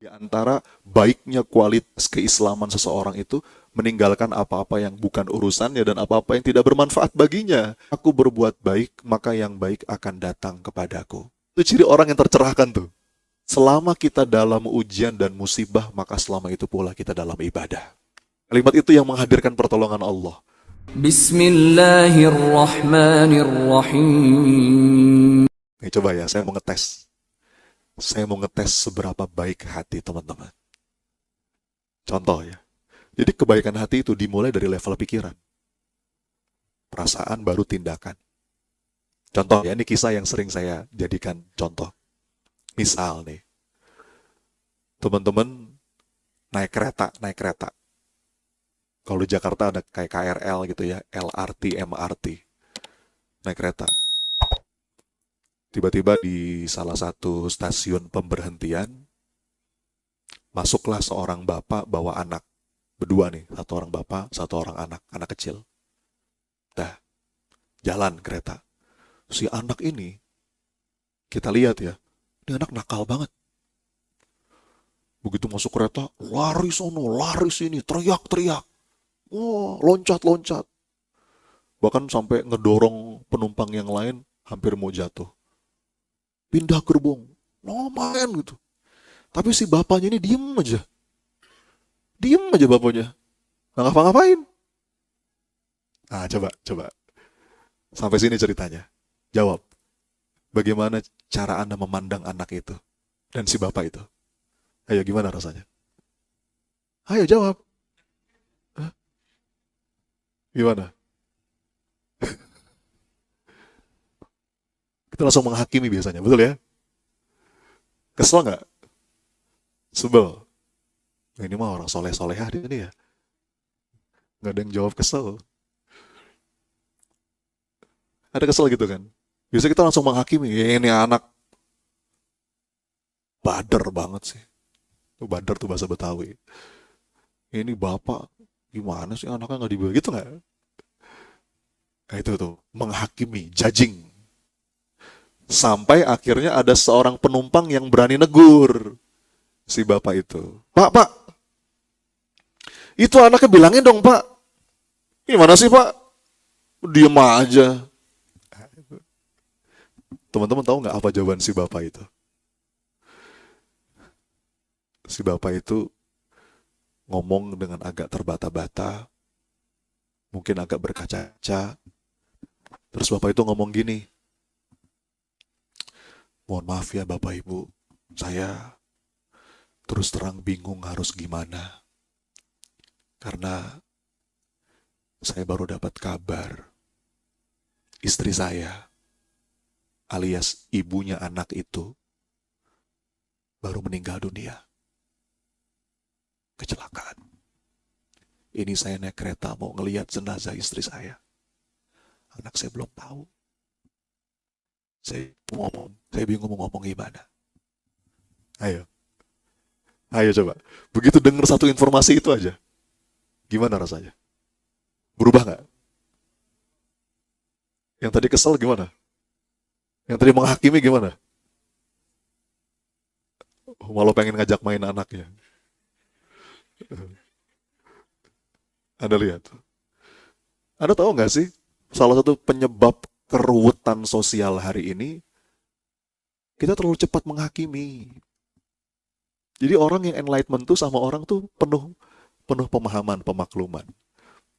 Di antara baiknya kualitas keislaman seseorang itu meninggalkan apa-apa yang bukan urusannya dan apa-apa yang tidak bermanfaat baginya. Aku berbuat baik, maka yang baik akan datang kepadaku. Itu ciri orang yang tercerahkan tuh. Selama kita dalam ujian dan musibah, maka selama itu pula kita dalam ibadah. Kalimat itu yang menghadirkan pertolongan Allah. Bismillahirrahmanirrahim. Nih, coba ya, saya mau ngetes. Saya mau ngetes seberapa baik hati teman-teman. Contoh ya. Jadi kebaikan hati itu dimulai dari level pikiran. Perasaan baru tindakan. Contoh ya, ini kisah yang sering saya jadikan contoh. Misal nih, teman-teman naik kereta. Kalau di Jakarta ada kayak KRL gitu ya, LRT, MRT. Naik kereta. Tiba-tiba di salah satu stasiun pemberhentian, masuklah seorang bapak bawa anak. Berdua nih, satu orang bapak, satu orang anak kecil. Dah, jalan kereta. Si anak ini, kita lihat ya, ini anak nakal banget. Begitu masuk kereta, lari sono, lari sini, teriak-teriak. Wah, loncat-loncat. Bahkan sampai ngedorong penumpang yang lain hampir mau jatuh. Pindah gerbong. No, main gitu. Tapi si bapaknya ini diem aja. Diem aja bapaknya. Nggak ngapa-ngapain. Nah, coba. Sampai sini ceritanya. Jawab. Bagaimana cara Anda memandang anak itu? Dan si bapak itu? Ayo, gimana rasanya? Ayo, jawab. Hah? Gimana? Kita langsung menghakimi biasanya, betul ya? Kesel nggak? Sebel. Ini mah orang soleh-solehah dia nih ya. Nggak ada yang jawab kesel. Ada kesel gitu kan? Biasanya kita langsung menghakimi. Ya, ini anak bader banget sih. Bader tuh bahasa Betawi. Ini bapak, gimana sih anaknya nggak dibawa gitu nggak? Nah itu tuh, menghakimi, judging. Sampai akhirnya ada seorang penumpang yang berani negur si bapak itu. Pak, itu anaknya bilangin dong pak. Gimana sih pak? Diem aja. Teman-teman tahu nggak apa jawaban si bapak itu? Si bapak itu ngomong dengan agak terbata-bata, mungkin agak berkaca-kaca. Terus bapak itu ngomong gini, mohon maaf ya bapak ibu, saya terus terang bingung harus gimana. Karena saya baru dapat kabar istri saya alias ibunya anak itu baru meninggal dunia. Kecelakaan. Ini saya naik kereta mau ngelihat jenazah istri saya. Anak saya belum tahu. Saya bingung mau ngomong gimana. Ayo coba. Begitu dengar satu informasi itu aja, gimana rasanya? Berubah nggak? Yang tadi kesel gimana? Yang tadi menghakimi gimana? Malah pengen ngajak main anaknya. Anda lihat. Anda tahu nggak sih, salah satu penyebab keruwetan sosial hari ini, kita terlalu cepat menghakimi. Jadi orang yang enlightenment tuh sama orang tuh penuh pemahaman, pemakluman.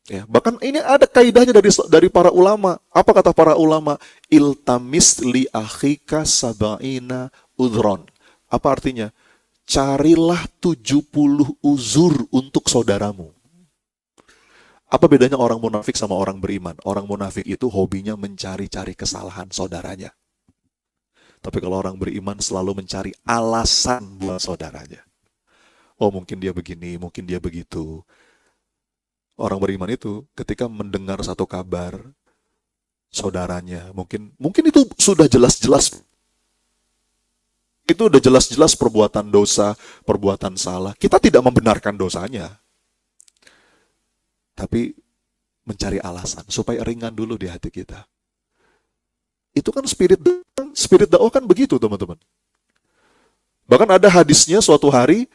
Ya, bahkan ini ada kaidahnya dari para ulama. Apa kata para ulama? Iltamis li akhika sab'ina udhron. Apa artinya? Carilah 70 uzur untuk saudaramu. Apa bedanya orang munafik sama orang beriman? Orang munafik itu hobinya mencari-cari kesalahan saudaranya. Tapi kalau orang beriman selalu mencari alasan buat saudaranya. Oh, mungkin dia begini, mungkin dia begitu. Orang beriman itu ketika mendengar satu kabar saudaranya, mungkin itu sudah jelas-jelas, itu udah jelas-jelas perbuatan dosa, perbuatan salah. Kita tidak membenarkan dosanya, tapi mencari alasan supaya ringan dulu di hati kita. Itu kan spirit dakwah kan begitu, teman-teman. Bahkan ada hadisnya suatu hari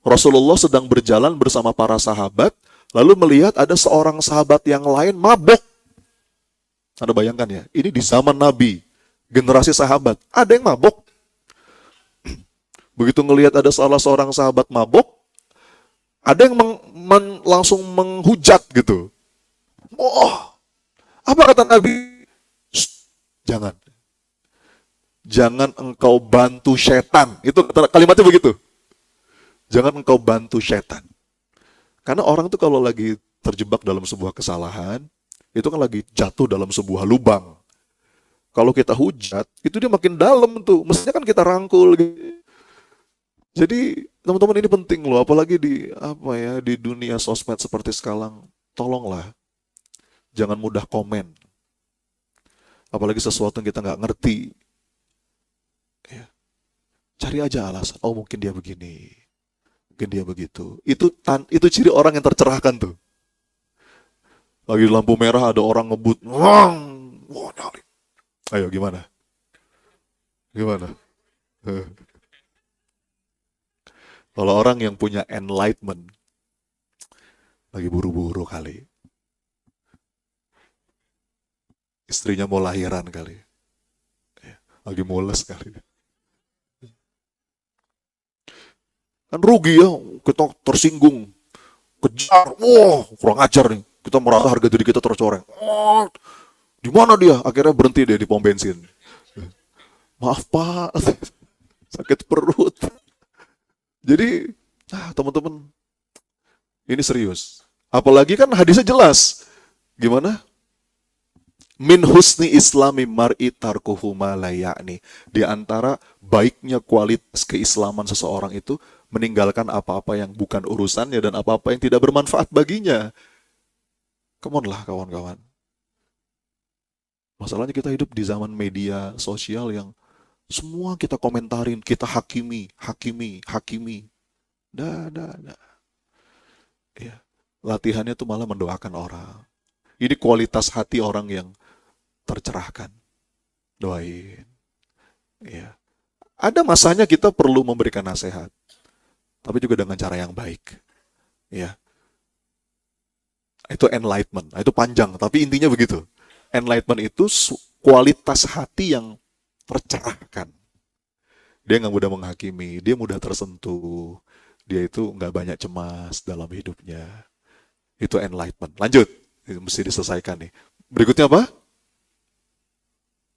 Rasulullah sedang berjalan bersama para sahabat, lalu melihat ada seorang sahabat yang lain mabuk. Anda bayangkan ya, ini di zaman Nabi, generasi sahabat, ada yang mabuk. Begitu ngelihat ada salah seorang sahabat mabuk, ada yang langsung menghujat gitu. Oh, apa kata Nabi? Jangan. Jangan engkau bantu setan. Itu kalimatnya begitu. Jangan engkau bantu setan. Karena orang tuh kalau lagi terjebak dalam sebuah kesalahan, itu kan lagi jatuh dalam sebuah lubang. Kalau kita hujat, itu dia makin dalam tuh. Mestinya kan kita rangkul. Jadi teman-teman ini penting loh, apalagi di dunia sosmed seperti sekarang. Tolonglah, jangan mudah komen. Apalagi sesuatu yang kita nggak ngerti. Ya. Cari aja alasan. Oh mungkin dia begini, mungkin dia begitu. Itu ciri orang yang tercerahkan tuh. Lagi lampu merah ada orang ngebut. Wah, nyali. Ayo gimana? Gimana? Kalau orang yang punya enlightenment, lagi buru-buru kali. Istrinya mau lahiran kali. Lagi mules kali. Kan rugi ya, kita tersinggung. Kejar, wah kurang ajar nih. Kita merasa harga diri kita tercoreng. Oh, di mana dia? Akhirnya berhenti deh di pom bensin. Maaf Pak, sakit perut. Jadi, teman-teman, ini serius. Apalagi kan hadisnya jelas. Gimana? Min husni islami mar'i tarkuhu ma la ya'ni. Di antara baiknya kualitas keislaman seseorang itu meninggalkan apa-apa yang bukan urusannya dan apa-apa yang tidak bermanfaat baginya. Come on lah kawan-kawan. Masalahnya kita hidup di zaman media sosial yang semua kita komentarin, kita hakimi. Dah. Ya. Latihannya tuh malah mendoakan orang. Ini kualitas hati orang yang tercerahkan. Doain. Ya. Ada masanya kita perlu memberikan nasihat. Tapi juga dengan cara yang baik. Ya. Itu enlightenment. Itu panjang, tapi intinya begitu. Enlightenment itu kualitas hati yang tercerahkan. Dia nggak mudah menghakimi, dia mudah tersentuh, dia itu nggak banyak cemas dalam hidupnya. Itu enlightenment. Lanjut, itu mesti diselesaikan nih. Berikutnya apa?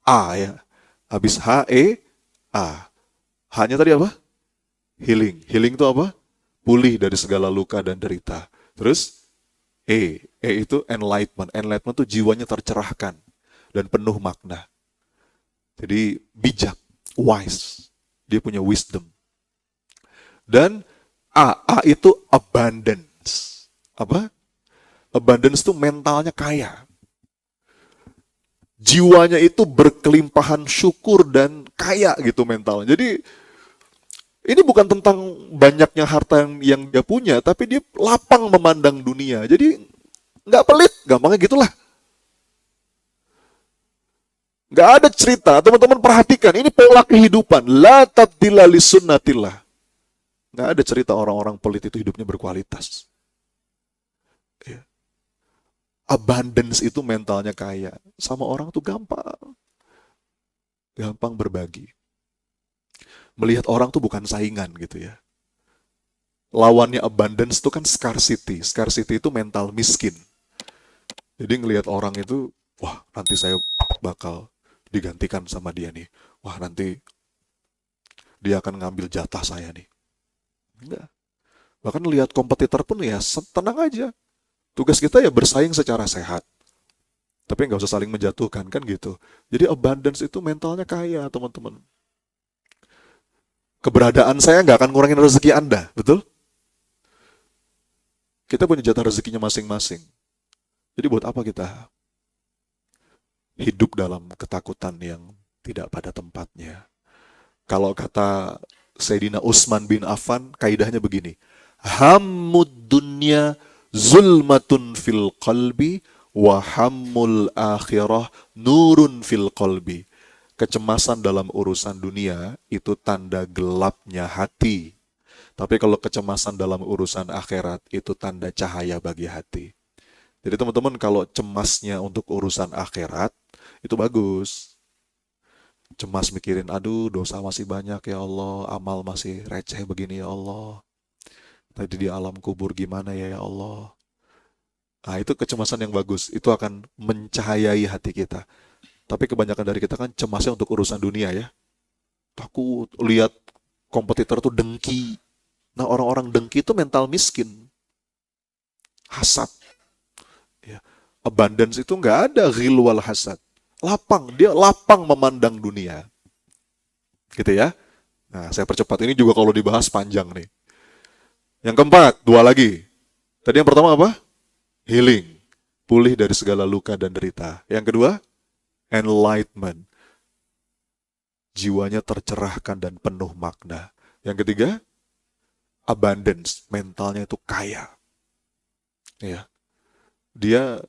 A ya. Habis H, E, A. H-nya tadi apa? Healing. Healing itu apa? Pulih dari segala luka dan derita. Terus E. E itu enlightenment. Enlightenment itu jiwanya tercerahkan dan penuh makna. Jadi bijak, wise. Dia punya wisdom. Dan A itu abundance. Apa? Abundance itu mentalnya kaya. Jiwanya itu berkelimpahan syukur dan kaya gitu mentalnya. Jadi ini bukan tentang banyaknya harta yang dia punya, tapi dia lapang memandang dunia. Jadi nggak pelit, gampangnya gitulah. Nggak ada cerita, teman-teman perhatikan, ini pola kehidupan. La tabdila li sunnatillah. Nggak ada cerita orang-orang pelit itu hidupnya berkualitas. Ya. Abundance itu mentalnya kaya. Sama orang tuh gampang. Gampang berbagi. Melihat orang tuh bukan saingan gitu ya. Lawannya abundance itu kan scarcity. Scarcity itu mental miskin. Jadi ngelihat orang itu, wah nanti saya bakal digantikan sama dia nih. Wah nanti dia akan ngambil jatah saya nih. Enggak. Bahkan lihat kompetitor pun ya tenang aja. Tugas kita ya bersaing secara sehat. Tapi nggak usah saling menjatuhkan kan gitu. Jadi abundance itu mentalnya kaya teman-teman. Keberadaan saya nggak akan ngurangin rezeki Anda, betul? Kita punya jatah rezekinya masing-masing. Jadi buat apa kita hidup dalam ketakutan yang tidak pada tempatnya? Kalau kata Sayyidina Utsman bin Affan, kaidahnya begini. Hammud dunya zulmatun fil qalbi wa hammul akhirah nurun fil qalbi. Kecemasan dalam urusan dunia itu tanda gelapnya hati. Tapi kalau kecemasan dalam urusan akhirat itu tanda cahaya bagi hati. Jadi teman-teman kalau cemasnya untuk urusan akhirat itu bagus. Cemas mikirin, aduh dosa masih banyak ya Allah, amal masih receh begini ya Allah. Tadi di alam kubur gimana ya Allah. Nah itu kecemasan yang bagus, itu akan mencahayai hati kita. Tapi kebanyakan dari kita kan cemasnya untuk urusan dunia ya. Takut lihat kompetitor tuh dengki. Nah orang-orang dengki itu mental miskin. Hasad. Ya. Abundance itu nggak ada ghil wal hasad. Lapang, dia lapang memandang dunia. Gitu ya. Nah saya percepat, ini juga kalau dibahas panjang nih. Yang keempat, dua lagi. Tadi yang pertama apa? Healing. Pulih dari segala luka dan derita. Yang kedua, enlightenment. Jiwanya tercerahkan dan penuh makna. Yang ketiga, abundance. Mentalnya itu kaya. Ya. Dia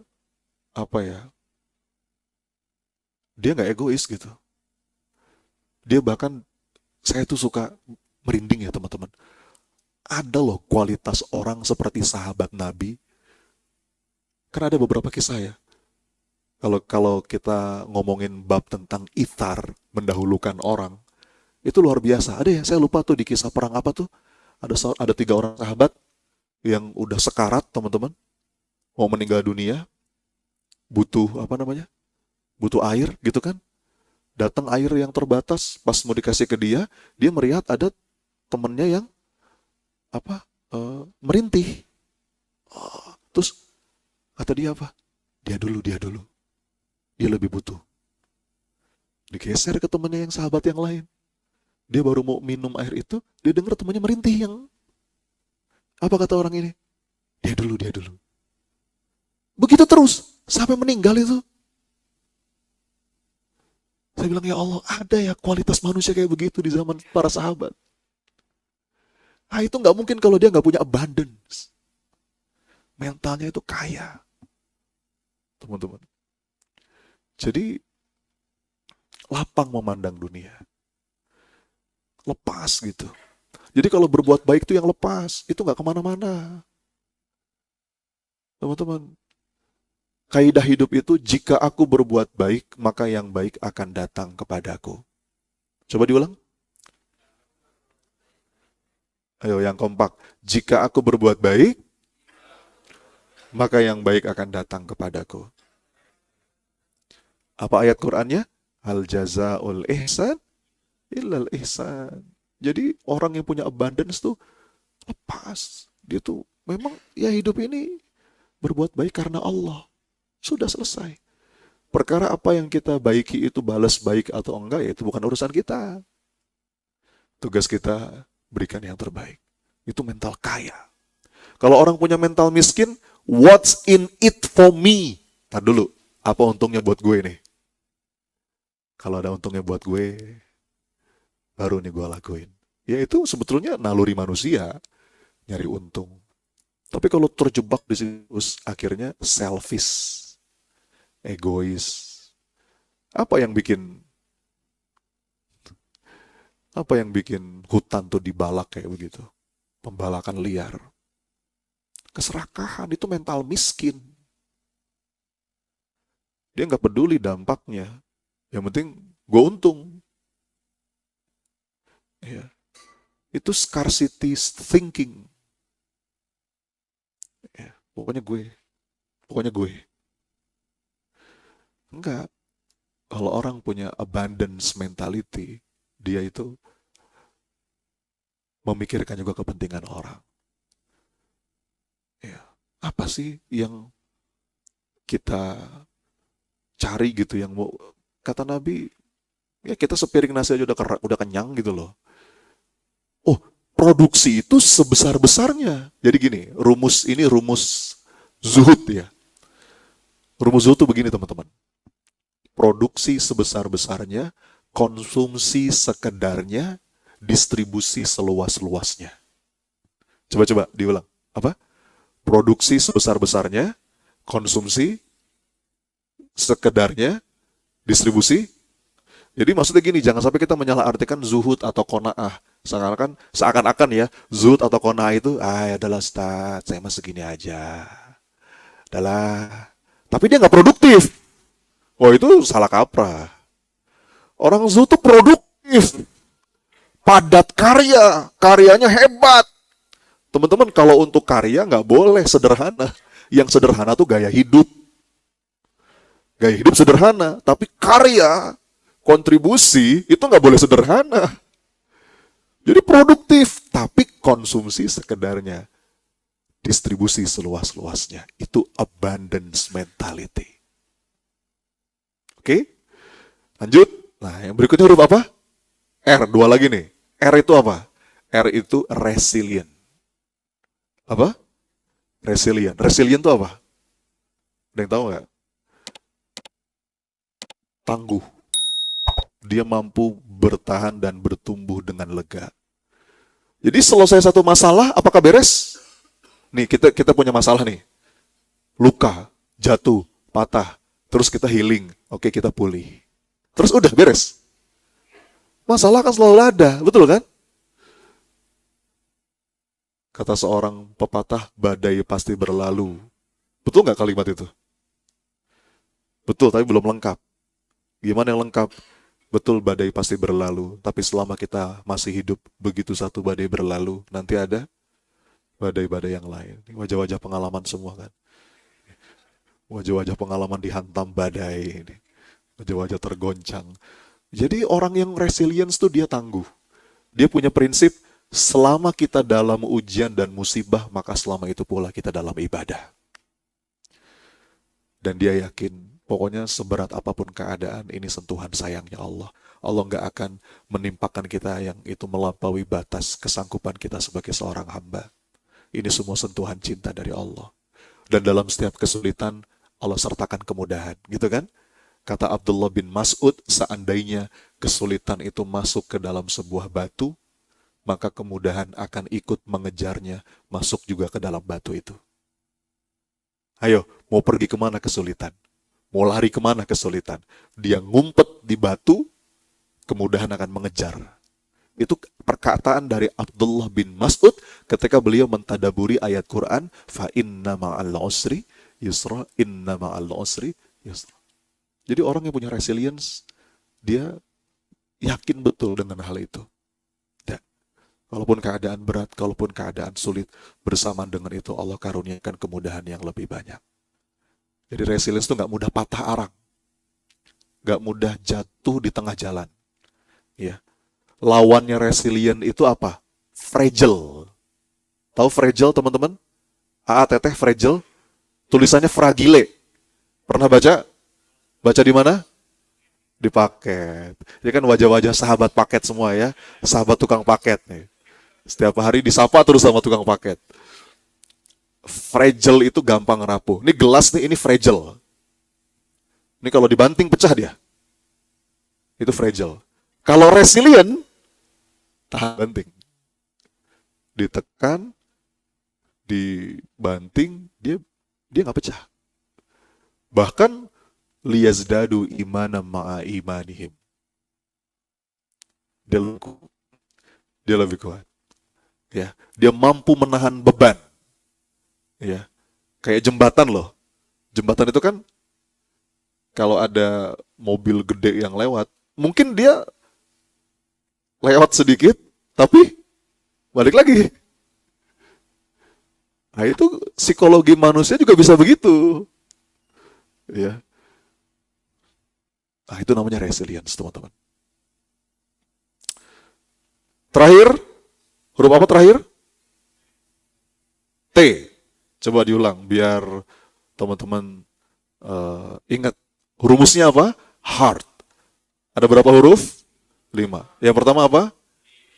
apa ya? Dia nggak egois gitu. Dia bahkan, saya tuh suka merinding ya teman-teman. Ada loh kualitas orang seperti sahabat Nabi. Kan ada beberapa kisah ya. Kalau kita ngomongin bab tentang ithar, mendahulukan orang, itu luar biasa. Ada ya, saya lupa tuh di kisah perang apa tuh. Ada 3 orang sahabat yang udah sekarat teman-teman. Mau meninggal dunia. Butuh apa namanya? Butuh air gitu kan. Datang air yang terbatas, pas mau dikasih ke dia melihat ada temennya yang merintih. Terus kata dia apa? Dia dulu. Dia lebih butuh. Digeser ke temannya yang sahabat yang lain. Dia baru mau minum air itu, dia dengar temannya merintih yang apa kata orang ini? Dia dulu. Begitu terus sampai meninggal itu. Saya bilang, ya Allah, ada ya kualitas manusia kayak begitu di zaman para sahabat. Nah itu nggak mungkin kalau dia nggak punya abundance. Mentalnya itu kaya. Teman-teman. Jadi, lapang memandang dunia. Lepas gitu. Jadi kalau berbuat baik itu yang lepas. Itu nggak kemana-mana. Teman-teman. Kaidah hidup itu, jika aku berbuat baik, maka yang baik akan datang kepadaku. Coba diulang. Ayo yang kompak. Jika aku berbuat baik, maka yang baik akan datang kepadaku. Apa ayat Qur'annya? Hal jazaul ihsan illal ihsan. Jadi orang yang punya abundance tuh lepas. Dia tuh memang ya hidup ini berbuat baik karena Allah. Sudah selesai. Perkara apa yang kita baiki itu balas baik atau enggak, ya itu bukan urusan kita. Tugas kita berikan yang terbaik. Itu mental kaya. Kalau orang punya mental miskin, what's in it for me? Tar dulu, apa untungnya buat gue nih? Kalau ada untungnya buat gue, baru nih gue lakuin. Ya itu sebetulnya naluri manusia, nyari untung. Tapi kalau terjebak di situ, akhirnya selfish, egois. Apa yang bikin hutan tuh dibalak kayak begitu? Pembalakan liar. Keserakahan, itu mental miskin. Dia nggak peduli dampaknya. Yang penting gue untung. Ya. Itu scarcity thinking. Ya, pokoknya gue. Enggak. Kalau orang punya abundance mentality, dia itu memikirkan juga kepentingan orang. Ya. Apa sih yang kita cari gitu, yang mau, kata Nabi, ya kita sepiring nasi aja udah kenyang gitu loh. Oh, produksi itu sebesar-besarnya. Jadi gini, rumus zuhud ya. Rumus zuhud itu begini teman-teman. Produksi sebesar-besarnya, konsumsi sekedarnya, distribusi seluas-luasnya. Coba diulang. Apa? Produksi sebesar-besarnya, konsumsi sekedarnya, distribusi. Jadi maksudnya gini, jangan sampai kita menyalahartikan zuhud atau qanaah. Seakan-akan ya, zuhud atau qanaah itu, ya adalah Ustaz, saya mah segini aja. Adalah. Tapi dia nggak produktif. Oh itu salah kaprah. Orang zuhud itu produktif. Padat karya, karyanya hebat. Teman-teman, kalau untuk karya nggak boleh sederhana. Yang sederhana tuh gaya hidup. Gaya hidup sederhana, tapi karya, kontribusi itu nggak boleh sederhana. Jadi produktif, tapi konsumsi sekedarnya. Distribusi seluas-luasnya. Itu abundance mentality. Oke? Lanjut. Nah, yang berikutnya huruf apa? R, dua lagi nih. R itu apa? R itu resilient. Apa? Resilient. Resilient itu apa? Ada yang tahu nggak? Tangguh. Dia mampu bertahan dan bertumbuh dengan lega. Jadi selesai satu masalah, apakah beres? Nih, kita punya masalah nih. Luka, jatuh, patah. Terus kita healing. Oke, kita pulih. Terus udah beres. Masalah kan selalu ada, betul kan? Kata seorang pepatah, badai pasti berlalu. Betul nggak kalimat itu? Betul, tapi belum lengkap. Gimana yang lengkap? Betul, badai pasti berlalu. Tapi selama kita masih hidup, begitu satu badai berlalu, nanti ada badai-badai yang lain. Ini wajah-wajah pengalaman semua kan. Wajah-wajah pengalaman dihantam badai. Ini. Wajah-wajah tergoncang. Jadi orang yang resilience tuh dia tangguh. Dia punya prinsip, selama kita dalam ujian dan musibah, maka selama itu pula kita dalam ibadah. Dan dia yakin, pokoknya seberat apapun keadaan, ini sentuhan sayangnya Allah. Allah nggak akan menimpakan kita yang itu melampaui batas kesanggupan kita sebagai seorang hamba. Ini semua sentuhan cinta dari Allah. Dan dalam setiap kesulitan, Allah sertakan kemudahan. Gitu kan? Kata Abdullah bin Mas'ud, seandainya kesulitan itu masuk ke dalam sebuah batu, maka kemudahan akan ikut mengejarnya, masuk juga ke dalam batu itu. Ayo, mau pergi kemana kesulitan? Mau lari kemana kesulitan? Dia ngumpet di batu, kemudahan akan mengejar. Itu perkataan dari Abdullah bin Mas'ud ketika beliau mentadaburi ayat Quran, fa inna ma'al usri yusra, inna ma'al usri yusra. Jadi orang yang punya resilience, dia yakin betul dengan hal itu. Dan kalaupun keadaan berat, kalaupun keadaan sulit, bersamaan dengan itu Allah karuniakan kemudahan yang lebih banyak. Jadi resilience itu nggak mudah patah arang, nggak mudah jatuh di tengah jalan. Ya, lawannya resilient itu apa? Fragile. Tahu fragile teman-teman? AATT fragile. Tulisannya fragile. Pernah baca? Baca di mana? Di paket. Ini kan wajah-wajah sahabat paket semua ya. Sahabat tukang paket nih. Setiap hari disapa terus sama tukang paket. Fragile itu gampang rapuh. Ini gelas nih, ini fragile. Ini kalau dibanting pecah dia. Itu fragile. Kalau resilient, tahan banting. Ditekan, dibanting, dia nggak pecah. Bahkan liyazdadu imana ma'a imanihim. Dia lebih kuat. Ya, dia mampu menahan beban. Ya, kayak jembatan loh. Jembatan itu kan kalau ada mobil gede yang lewat, mungkin dia lewat sedikit, tapi balik lagi. Nah itu psikologi manusia juga bisa begitu. Ya. Nah itu namanya resilience teman-teman. Terakhir, huruf apa terakhir? T. Coba diulang biar teman-teman ingat. Rumusnya apa? Heart. Ada berapa huruf? 5. Yang pertama apa?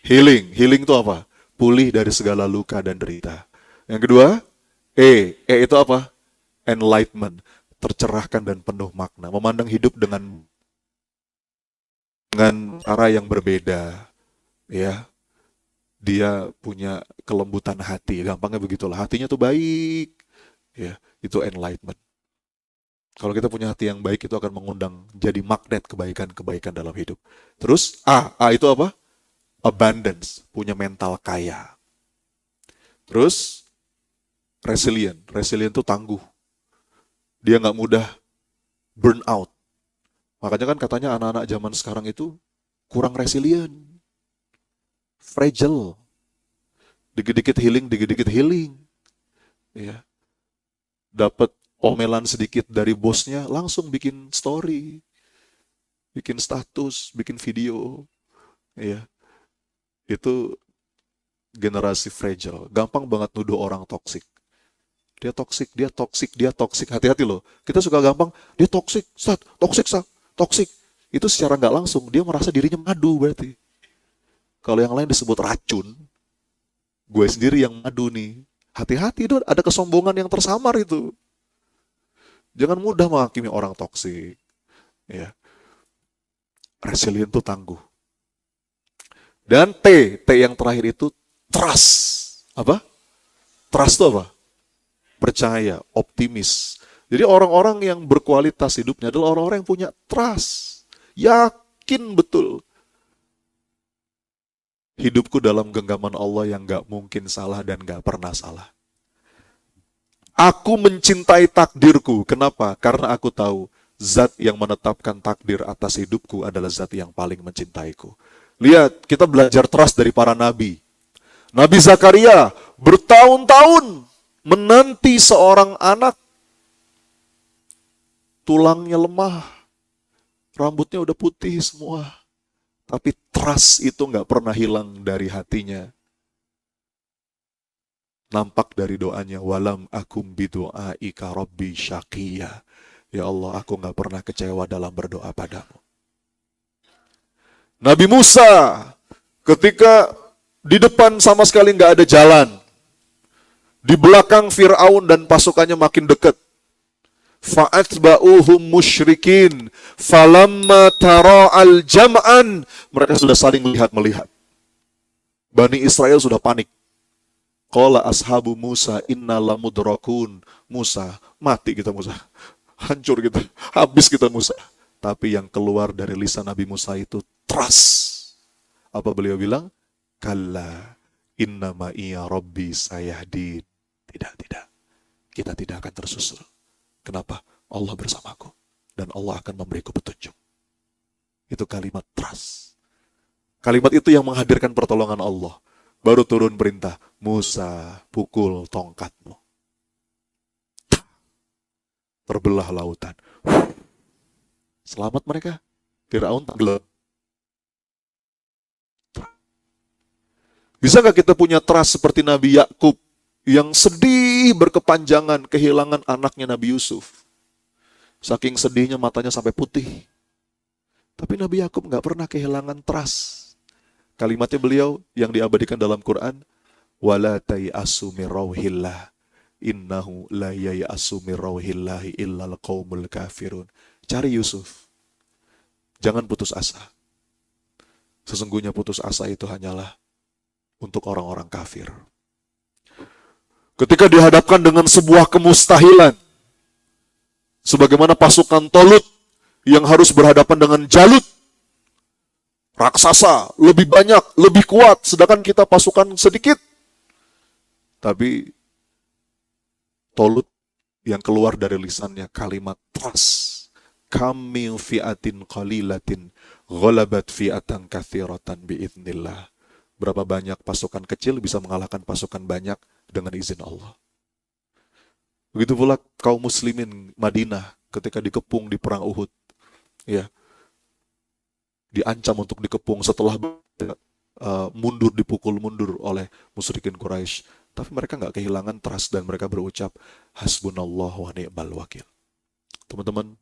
Healing. Healing itu apa? Pulih dari segala luka dan derita. Yang kedua, E. E itu apa? Enlightenment. Tercerahkan dan penuh makna. Memandang hidup dengan cara yang berbeda. Ya. Dia punya kelembutan hati. Gampangnya begitulah. Hatinya tuh baik. Ya, itu enlightenment. Kalau kita punya hati yang baik itu akan mengundang jadi magnet kebaikan-kebaikan dalam hidup. Terus A itu apa? Abundance, punya mental kaya. Terus resilient, resilient itu tangguh. Dia nggak mudah burn out. Makanya kan katanya anak-anak zaman sekarang itu kurang resilient, fragile, dikit-dikit healing, dikit-dikit healing. Ya, dapat omelan sedikit dari bosnya, langsung bikin story, bikin status, bikin video. Ya, itu generasi fragile. Gampang banget nuduh orang toksik. Dia toksik, dia toksik, dia toksik. Hati-hati loh. Kita suka gampang, dia toksik, toksik, toksik. Itu secara nggak langsung, dia merasa dirinya madu berarti. Kalau yang lain disebut racun, gue sendiri yang madu nih. Hati-hati, itu ada kesombongan yang tersamar itu. Jangan mudah menghakimi orang toksik. Ya. Resilient itu tangguh. Dan T yang terakhir itu trust. Apa? Trust itu apa? Percaya, optimis. Jadi orang-orang yang berkualitas hidupnya adalah orang-orang yang punya trust. Yakin betul. Hidupku dalam genggaman Allah yang gak mungkin salah dan gak pernah salah. Aku mencintai takdirku. Kenapa? Karena aku tahu zat yang menetapkan takdir atas hidupku adalah zat yang paling mencintaiku. Lihat, kita belajar trust dari para nabi. Nabi Zakaria bertahun-tahun menanti seorang anak. Tulangnya lemah, rambutnya udah putih semua. Tapi trust itu gak pernah hilang dari hatinya. Nampak dari doanya, walam akum bidu'aika rabbi syaqiyya. Ya Allah, aku gak pernah kecewa dalam berdoa padamu. Nabi Musa, ketika di depan sama sekali gak ada jalan, di belakang Fir'aun dan pasukannya makin dekat. Fa'atba'uhum musyrikin, falamma tara'al jam'an, mereka sudah saling melihat-melihat. Bani Israel sudah panik. Qala ashabu Musa inna lamudrakun. Musa, mati kita Musa. Hancur kita, habis kita Musa. Tapi yang keluar dari lisan Nabi Musa itu trust. Apa beliau bilang? Kalla innama iya rabbi sayahdin. Tidak. Kita tidak akan tersusul. Kenapa? Allah bersamaku. Dan Allah akan memberiku petunjuk. Itu kalimat trust. Kalimat itu yang menghadirkan pertolongan Allah. Baru turun perintah. Musa, pukul tongkatmu. Terbelah lautan. Selamat mereka. Firaun tenggelam. Bisa gak kita punya trust seperti Nabi Yakub yang sedih berkepanjangan kehilangan anaknya Nabi Yusuf. Saking sedihnya matanya sampai putih. Tapi Nabi Yakub gak pernah kehilangan trust. Kalimatnya beliau yang diabadikan dalam Quran, wala tai'asu min rauhillah innahu la yai'asu min rauhillahi illal qaumul kafirun. Cari Yusuf. Jangan putus asa. Sesungguhnya putus asa itu hanyalah untuk orang-orang kafir. Ketika dihadapkan dengan sebuah kemustahilan, sebagaimana pasukan Tolut yang harus berhadapan dengan Jalut, raksasa, lebih banyak, lebih kuat, sedangkan kita pasukan sedikit. Tapi Tolut yang keluar dari lisannya kalimat trust. Kam min fi'atin qalilatin ghalabat fi'atan katsiratan biidznillah. Berapa banyak pasukan kecil bisa mengalahkan pasukan banyak dengan izin Allah. Begitu pula kaum muslimin Madinah ketika dikepung di perang Uhud. Ya. Diancam untuk dikepung setelah dipukul mundur oleh musyrikin Quraisy. Tapi mereka nggak kehilangan trust dan mereka berucap hasbunallah wa ni'mal wakil. Teman-teman,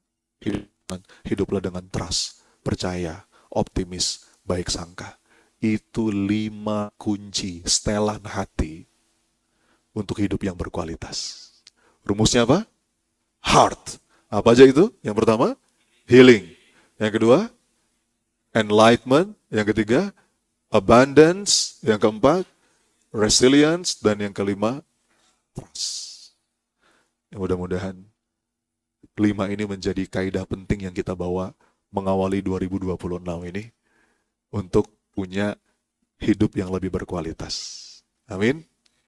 hiduplah dengan trust, percaya, optimis, baik sangka. Itu 5 kunci setelan hati untuk hidup yang berkualitas. Rumusnya apa? Heart. Apa aja itu? Yang pertama, healing. Yang kedua, enlightenment. Yang ketiga, abundance. Yang keempat, resilience. Dan yang kelima, trust. Mudah-mudahan 5 ini menjadi kaidah penting yang kita bawa mengawali 2026 ini untuk punya hidup yang lebih berkualitas. Amin.